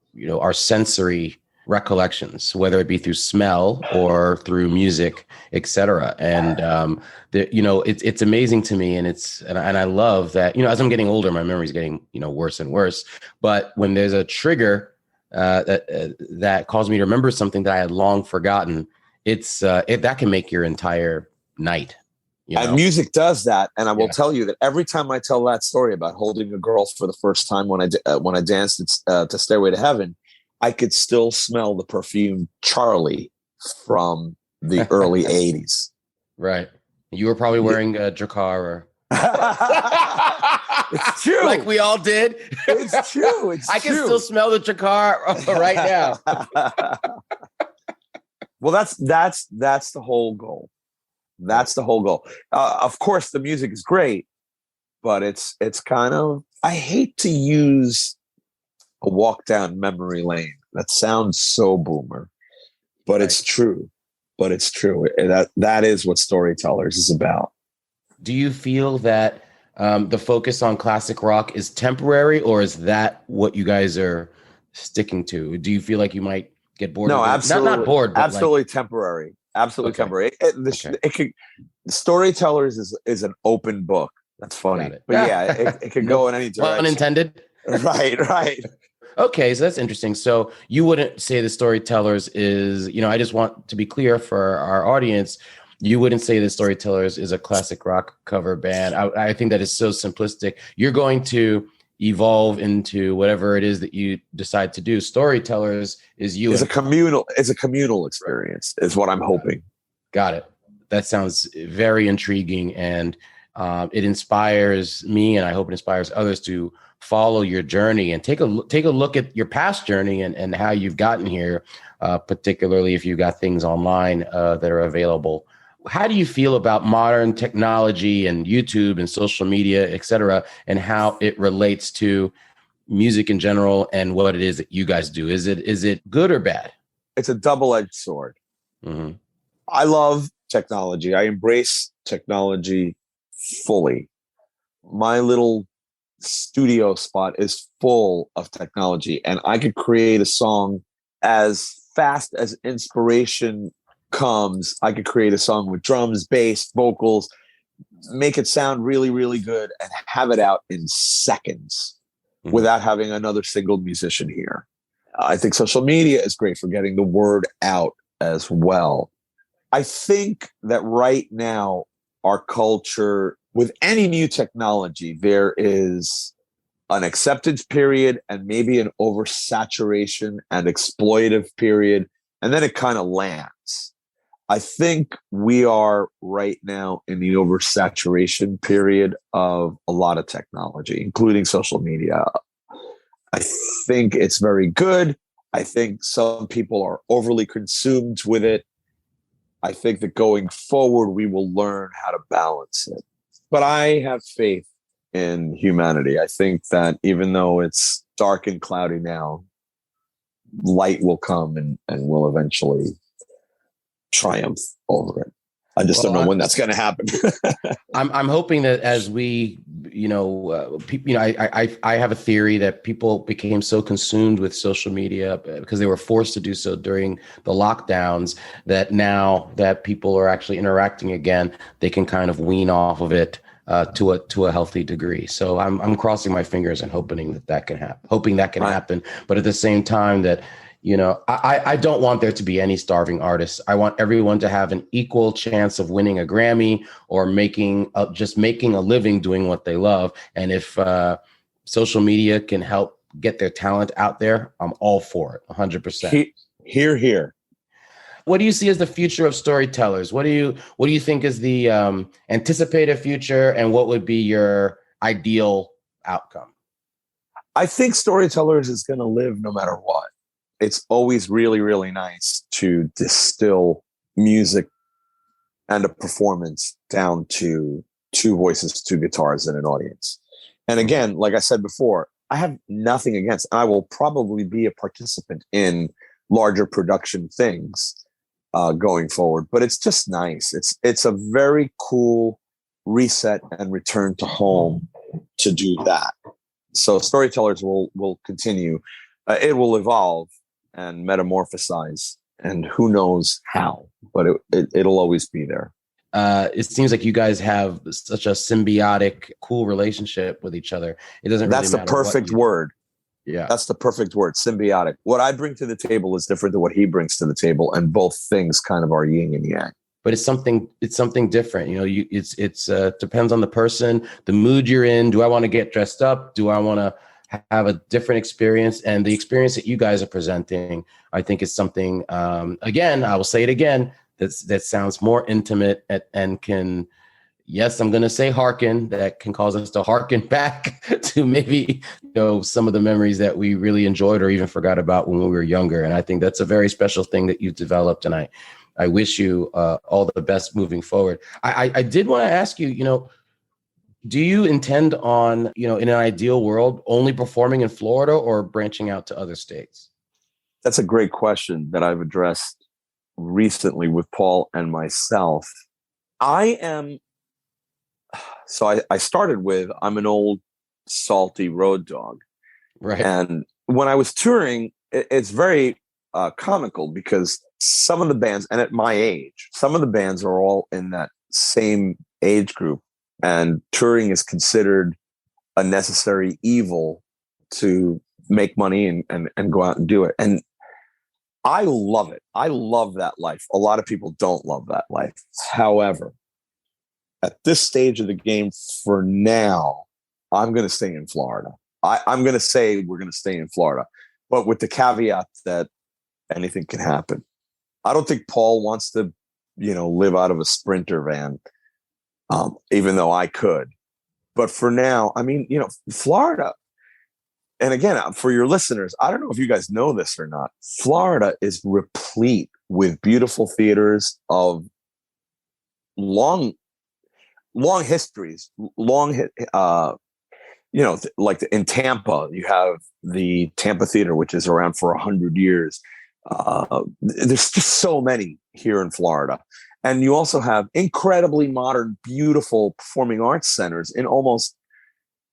our sensory recollections, whether it be through smell or through music, et cetera. And it's amazing to me, and I love that, as I'm getting older, my memory's getting, worse and worse. But when there's a trigger that caused me to remember something that I had long forgotten, that can make your entire night. And music does that. And I will tell you that every time I tell that story about holding a girl for the first time when I danced to Stairway to Heaven, I could still smell the perfume Charlie from the early 80s. Right. You were probably wearing a Gerard. It's true. Like we all did. It's true. I can still smell the Gerard right now. Well, that's the whole goal. That's the whole goal. Of course, the music is great, but it's kind of, I hate to use a walk down memory lane. That sounds so boomer, but it's true. But it's true. That is what Storytellers is about. Do you feel that the focus on classic rock is temporary, or is that what you guys are sticking to? Do you feel like you might get bored? No, absolutely. Not bored, but absolutely temporary. Absolutely temporary. It could, Storytellers is an open book. That's funny. But it could go in any direction. Unintended. Right. Okay, so that's interesting. So you wouldn't say the Storytellers is, I just want to be clear for our audience, you wouldn't say the Storytellers is a classic rock cover band. I think that is so simplistic. You're going to evolve into whatever it is that you decide to do. Storytellers is you. It's a communal experience is what I'm hoping. Got it. That sounds very intriguing, and it inspires me, and I hope it inspires others to follow your journey and take a look at your past journey and how you've gotten here, particularly if you've got things online that are available. How do you feel about modern technology and YouTube and social media, et cetera, and how it relates to music in general and what it is that you guys do? Is it good or bad? It's a double-edged sword. Mm-hmm. I love technology. I embrace technology fully. My little studio spot is full of technology, and I could create a song as fast as inspiration comes. I could create a song with drums, bass, vocals, make it sound really, really good, and have it out in seconds without having another single musician here. I think social media is great for getting the word out as well. I think that right now, our culture, with any new technology, there is an acceptance period and maybe an oversaturation and exploitive period, and then it kind of lands. I think we are right now in the oversaturation period of a lot of technology, including social media. I think it's very good. I think some people are overly consumed with it. I think that going forward, we will learn how to balance it. But I have faith in humanity. I think that even though it's dark and cloudy now, light will come and will eventually triumph over it. I just don't know when that's going to happen. I'm hoping that as we, I have a theory that people became so consumed with social media because they were forced to do so during the lockdowns that now that people are actually interacting again, they can kind of wean off of it to a healthy degree. So I'm crossing my fingers and hoping that can happen. But at the same time that, I don't want there to be any starving artists. I want everyone to have an equal chance of winning a Grammy or just making a living doing what they love. And if social media can help get their talent out there, I'm all for it, 100%. Hear, hear. What do you see as the future of storytellers? What do you think is the anticipated future, and what would be your ideal outcome? I think Storytellers is going to live no matter what. It's always really, really nice to distill music and a performance down to two voices, two guitars, and an audience. And again, like I said before, I have nothing against. I will probably be a participant in larger production things going forward. But it's just nice. It's a very cool reset and return to home to do that. So Storytellers will continue. It will evolve and metamorphosize, and who knows how, but it'll always be there. It seems like you guys have such a symbiotic, cool relationship with each other. It doesn't really That's matter. The perfect word. Yeah. That's the perfect word, symbiotic. What I bring to the table is different than what he brings to the table, and both things kind of are yin and yang. But it's something different. It's depends on the person, the mood you're in. Do I want to get dressed up? Do I want to have a different experience? And the experience that you guys are presenting, I think, is something, again, I will say it again, that sounds more intimate and can, yes, I'm going to say hearken, that can cause us to hearken back to maybe, some of the memories that we really enjoyed or even forgot about when we were younger. And I think that's a very special thing that you've developed. And I wish you all the best moving forward. I did want to ask you, do you intend on, in an ideal world, only performing in Florida or branching out to other states? That's a great question that I've addressed recently with Paul and myself. I started with, I'm an old salty road dog. Right. And when I was touring, it's very comical because some of the bands, and at my age, some of the bands are all in that same age group. And touring is considered a necessary evil to make money and go out and do it. And I love it. I love that life. A lot of people don't love that life. However, at this stage of the game, for now, I'm going to stay in Florida. I'm going to say we're going to stay in Florida, but with the caveat that anything can happen. I don't think Paul wants to, live out of a Sprinter van. Even though I could. But for now, Florida, and again, for your listeners, I don't know if you guys know this or not, Florida is replete with beautiful theaters of long histories, like in Tampa, you have the Tampa Theater, which is around for 100 years. There's just so many here in Florida. And you also have incredibly modern, beautiful performing arts centers in almost,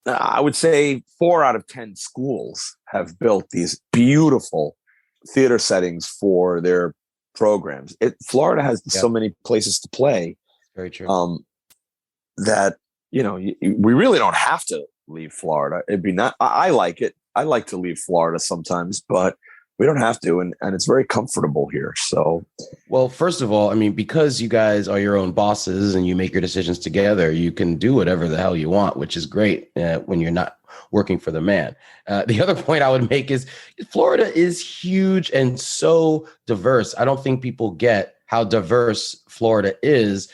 I would say, 4 out of 10 schools have built these beautiful theater settings for their programs. Florida has so many places to play. Very true. That, we really don't have to leave Florida. I like it. I like to leave Florida sometimes, but we don't have to, and it's very comfortable here. So, well, first of all, because you guys are your own bosses and you make your decisions together, you can do whatever the hell you want, which is great when you're not working for the man. The other point I would make is Florida is huge and so diverse. I don't think people get how diverse Florida is.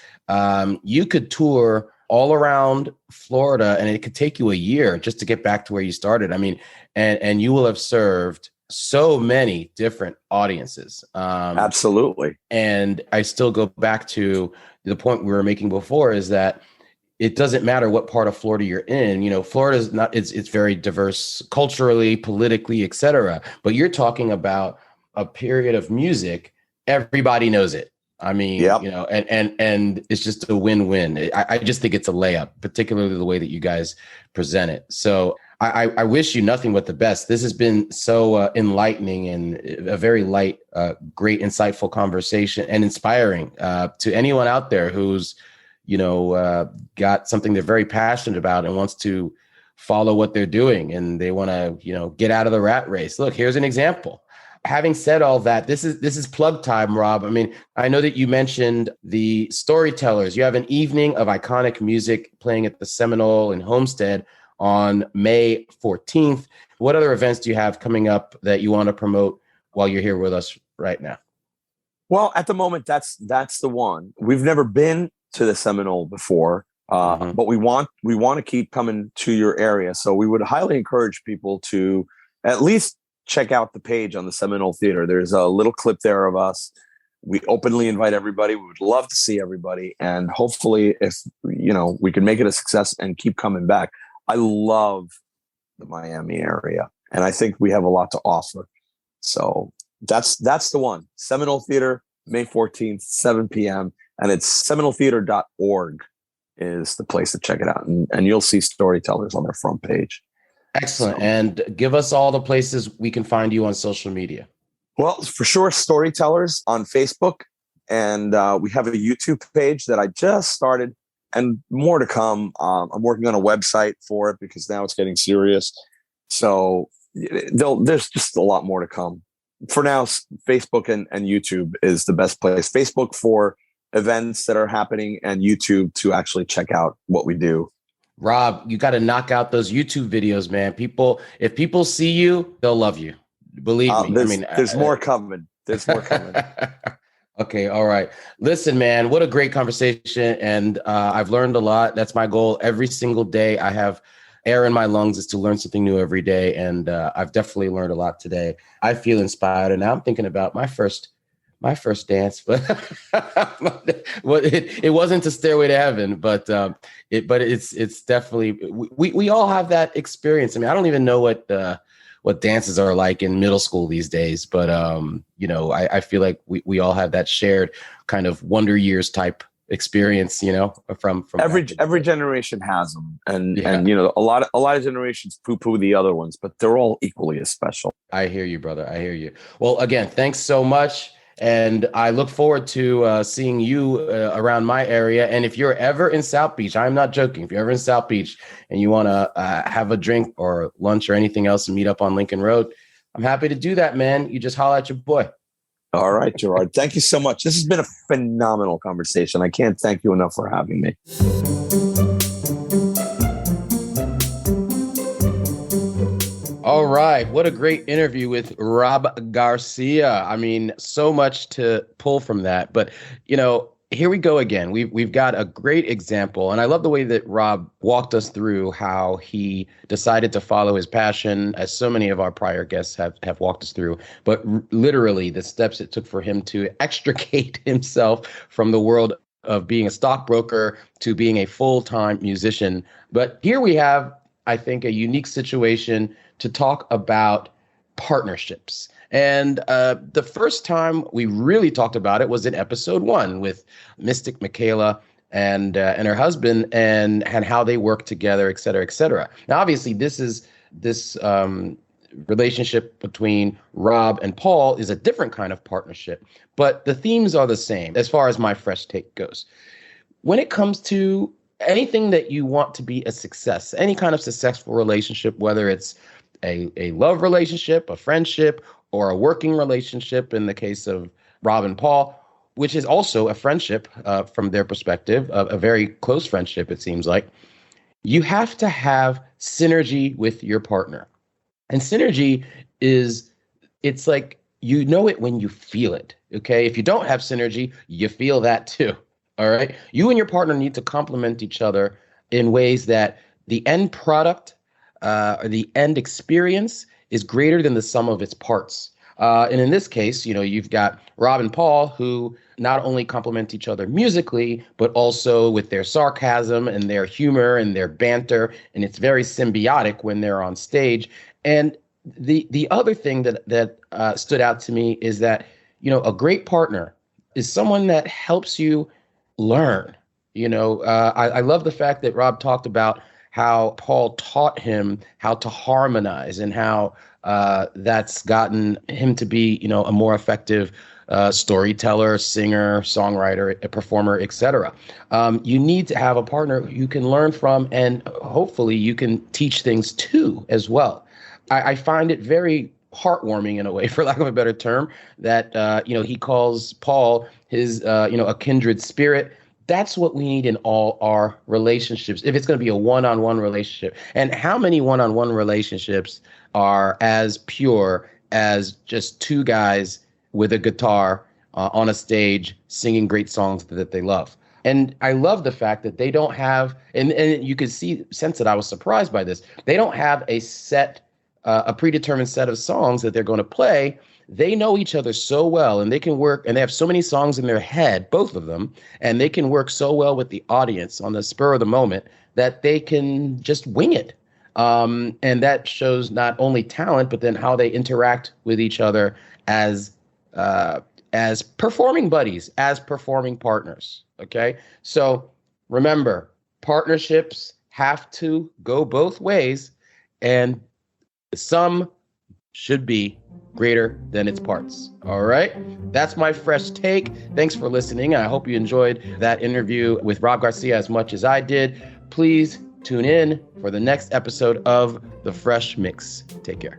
You could tour all around Florida and it could take you a year just to get back to where you started. And you will have served so many different audiences. Absolutely. And I still go back to the point we were making before, is that it doesn't matter what part of Florida you're in. Florida is not, it's very diverse culturally, politically, et cetera. But you're talking about a period of music. Everybody knows it. Yep. And it's just a win-win. I just think it's a layup, particularly the way that you guys present it. So I wish you nothing but the best. This has been so enlightening and a very light, great, insightful conversation and inspiring to anyone out there who's, got something they're very passionate about and wants to follow what they're doing and they want to, get out of the rat race. Look, here's an example. having said all that, this is plug time, Rob. I mean, I know that you mentioned the Storytellers. You have an evening of iconic music playing at the Seminole in Homestead on May 14th. What other events do you have coming up that you want to promote while you're here with us right now? Well, at the moment, that's the one. We've never been to the Seminole before, but we want to keep coming to your area. So we would highly encourage people to at least check out the page on the Seminole Theater. There's a little clip there of us. We openly invite everybody. We would love to see everybody, and hopefully, if we can make it a success and keep coming back. I love the Miami area, and I think we have a lot to offer. So that's the one. Seminole Theater, May 14th, 7 p.m. And it's seminoletheater.org is the place to check it out. And you'll see Storytellers on their front page. Excellent. So, and give us all the places we can find you on social media. Well, for sure, Storytellers on Facebook. And we have a YouTube page that I just started, and more to come. I'm working on a website for it because now it's getting serious. So there's just a lot more to come. For now, Facebook and YouTube is the best place. Facebook for events that are happening, and YouTube to actually check out what we do. Rob, you got to knock out those YouTube videos, man. If people see you, they'll love you. Believe me. There's more coming. There's more coming. Okay. All right. Listen, man, what a great conversation. And I've learned a lot. That's my goal every single day. I have air in my lungs is to learn something new every day. And I've definitely learned a lot today. I feel inspired. And now I'm thinking about my first dance, but it wasn't a Stairway to Heaven, but it's definitely, we all have that experience. I mean, I don't even know what dances are like in middle school these days, but I feel like we all have that shared kind of Wonder Years type experience, from every generation has them, and a lot of generations poo-poo the other ones, but they're all equally as special. I hear you, brother. I hear you. Well, again, thanks so much. And I look forward to seeing you around my area. And if you're ever in South Beach, I'm not joking. If you're ever in South Beach and you want to have a drink or lunch or anything else and meet up on Lincoln Road, I'm happy to do that, man. You just holler at your boy. All right, Gerard. Thank you so much. This has been a phenomenal conversation. I can't thank you enough for having me. All right. What a great interview with Rob Garcia. I mean, so much to pull from that. But, here we go again. We've got a great example. And I love the way that Rob walked us through how he decided to follow his passion, as so many of our prior guests have walked us through. But literally the steps it took for him to extricate himself from the world of being a stockbroker to being a full-time musician. But here we have, I think, a unique situation to talk about partnerships. And the first time we really talked about it was in episode 1 with Mystic Michaela and her husband and how they work together, et cetera, et cetera. Now, obviously, this relationship between Rob and Paul is a different kind of partnership, but the themes are the same as far as my fresh take goes. When it comes to anything that you want to be a success, any kind of successful relationship, whether it's a love relationship, a friendship, or a working relationship in the case of Rob and Paul, which is also a friendship from their perspective, a very close friendship, it seems like, you have to have synergy with your partner. And synergy it's like, it when you feel it, okay? If you don't have synergy, you feel that too, all right? You and your partner need to complement each other in ways that the end product or the end experience is greater than the sum of its parts. And in this case, you've got Rob and Paul who not only complement each other musically, but also with their sarcasm and their humor and their banter. And it's very symbiotic when they're on stage. And the other thing that stood out to me is that, a great partner is someone that helps you learn. I love the fact that Rob talked about how Paul taught him how to harmonize and how that's gotten him to be, a more effective storyteller, singer, songwriter, a performer, etc. You need to have a partner you can learn from, and hopefully you can teach things to as well. I find it very heartwarming in a way, for lack of a better term, that, he calls Paul his, a kindred spirit. That's what we need in all our relationships, if it's going to be a one-on-one relationship. And how many one-on-one relationships are as pure as just two guys with a guitar on a stage singing great songs that they love? And I love the fact that they don't have, and you could sense that I was surprised by this. They don't have a predetermined set of songs that they're going to play. They know each other so well, and they can work, and they have so many songs in their head, both of them, and they can work so well with the audience on the spur of the moment that they can just wing it. And that shows not only talent, but then how they interact with each other as performing buddies, as performing partners. Okay. So remember, partnerships have to go both ways, and the sum should be greater than its parts. All right. That's my fresh take. Thanks for listening. I hope you enjoyed that interview with Rob Garcia as much as I did. Please tune in for the next episode of The Fresh Mix. Take care.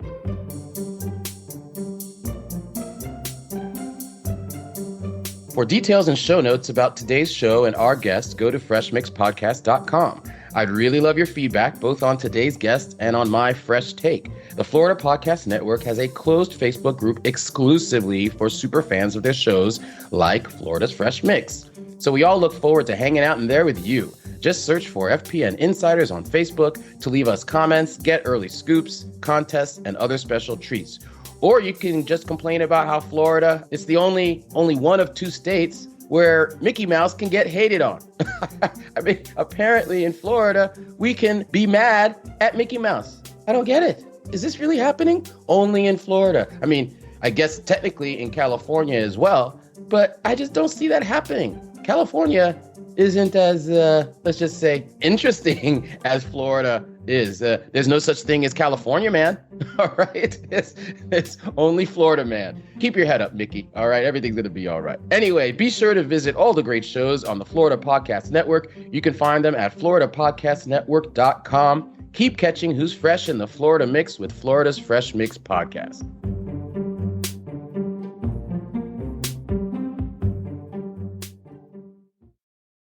For details and show notes about today's show and our guests, go to freshmixpodcast.com. I'd really love your feedback, both on today's guest and on my fresh take. The Florida Podcast Network has a closed Facebook group exclusively for super fans of their shows like Florida's Fresh Mix. So we all look forward to hanging out in there with you. Just search for FPN Insiders on Facebook to leave us comments, get early scoops, contests, and other special treats. Or you can just complain about how Florida is the only one of two states where Mickey Mouse can get hated on. I mean, apparently in Florida, we can be mad at Mickey Mouse. I don't get it. Is this really happening? Only in Florida. I mean, I guess technically in California as well, but I just don't see that happening. California isn't as, let's just say, interesting as Florida is. There's no such thing as California, man. All right? It's only Florida, man. Keep your head up, Mickey. All right? Everything's going to be all right. Anyway, be sure to visit all the great shows on the Florida Podcast Network. You can find them at floridapodcastnetwork.com. Keep catching Who's Fresh in the Florida Mix with Florida's Fresh Mix podcast.